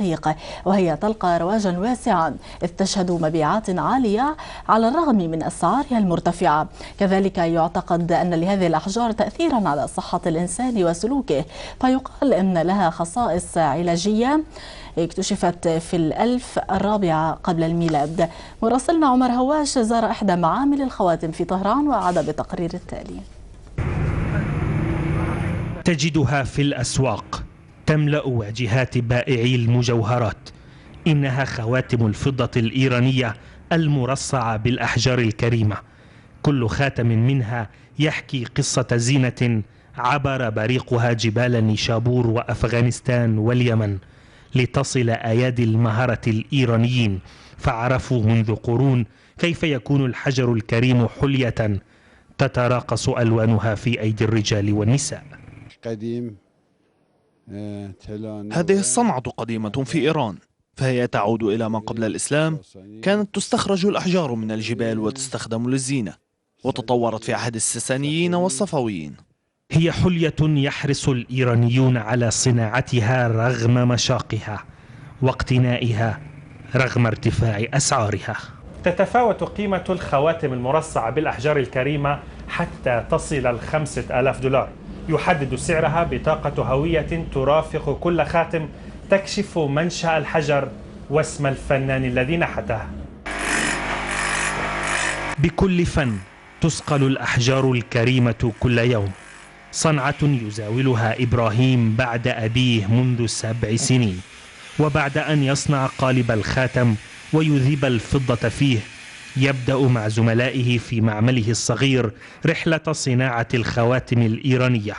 دقيقة، وهي تلقى رواجا واسعا إذ تشهد مبيعات عالية على الرغم من أسعارها المرتفعة. كذلك يعتقد أن لهذه الأحجار تأثيرا على صحة الإنسان وسلوكه، فيقال أن لها خصائص علاجية اكتشفت في الألف الرابعة قبل الميلاد. مراسلنا عمر هواش زار إحدى معامل الخواتم في طهران وعاد بالتقرير التالي. تجدها في الأسواق تملأ واجهات بائعي المجوهرات. إنها خواتم الفضة الإيرانية المرصعة بالأحجار الكريمة. كل خاتم منها يحكي قصة زينة عبر بريقها جبال نيشابور وأفغانستان واليمن لتصل أيادي المهرة الإيرانيين، فعرفوا منذ قرون كيف يكون الحجر الكريم حلية تتراقص ألوانها في أيدي الرجال والنساء. هذه الصنعة قديمة في إيران، فهي تعود إلى ما قبل الإسلام. كانت تستخرج الأحجار من الجبال وتستخدم للزينة، وتطورت في عهد الساسانيين والصفويين. هي حلية يحرص الإيرانيون على صناعتها رغم مشاقها واقتنائها رغم ارتفاع أسعارها. تتفاوت قيمة الخواتم المرصعة بالأحجار الكريمة حتى تصل $5000. يحدد سعرها بطاقة هوية ترافق كل خاتم تكشف منشأ الحجر واسم الفنان الذي نحته. بكل فن تسقل الأحجار الكريمة كل يوم. صنعة يزاولها إبراهيم بعد أبيه منذ 7 سنين، وبعد أن يصنع قالب الخاتم ويذيب الفضة فيه يبدأ مع زملائه في معمله الصغير رحلة صناعة الخواتم الإيرانية.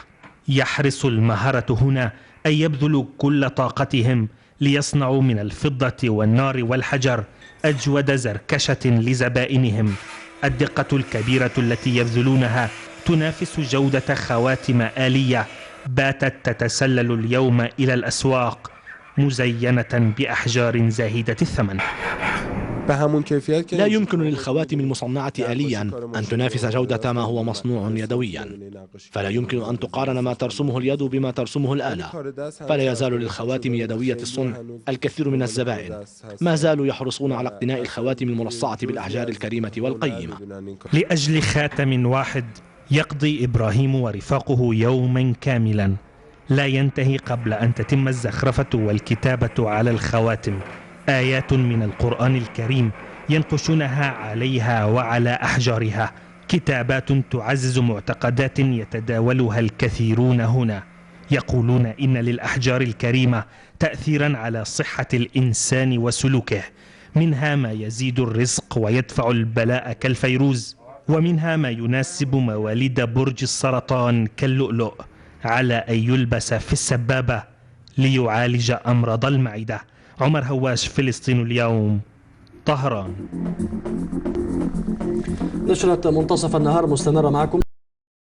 يحرص المهرة هنا أن يبذلوا كل طاقتهم ليصنعوا من الفضة والنار والحجر أجود زركشة لزبائنهم. الدقة الكبيرة التي يبذلونها تنافس جودة خواتم آلية باتت تتسلل اليوم إلى الأسواق مزينة بأحجار زاهدة الثمن. لا يمكن للخواتم المصنعة آليا أن تنافس جودة ما هو مصنوع يدويا، فلا يمكن أن تقارن ما ترسمه اليد بما ترسمه الآلة. فلا يزال للخواتم يدوية الصنع الكثير من الزبائن ما زالوا يحرصون على اقتناء الخواتم المرصعة بالأحجار الكريمة والقيمة. لأجل خاتم واحد يقضي إبراهيم ورفاقه يوما كاملا لا ينتهي قبل أن تتم الزخرفة والكتابة على الخواتم. آيات من القرآن الكريم ينقشونها عليها وعلى أحجارها، كتابات تعزز معتقدات يتداولها الكثيرون هنا. يقولون إن للأحجار الكريمة تأثيرا على صحة الإنسان وسلوكه، منها ما يزيد الرزق ويدفع البلاء كالفيروز، ومنها ما يناسب مواليد برج السرطان كاللؤلؤ، على أن يلبس في السبابة ليعالج أمراض المعدة. عمر هواش، فلسطين اليوم، طهران. نشرة منتصف النهار مستمرة معكم.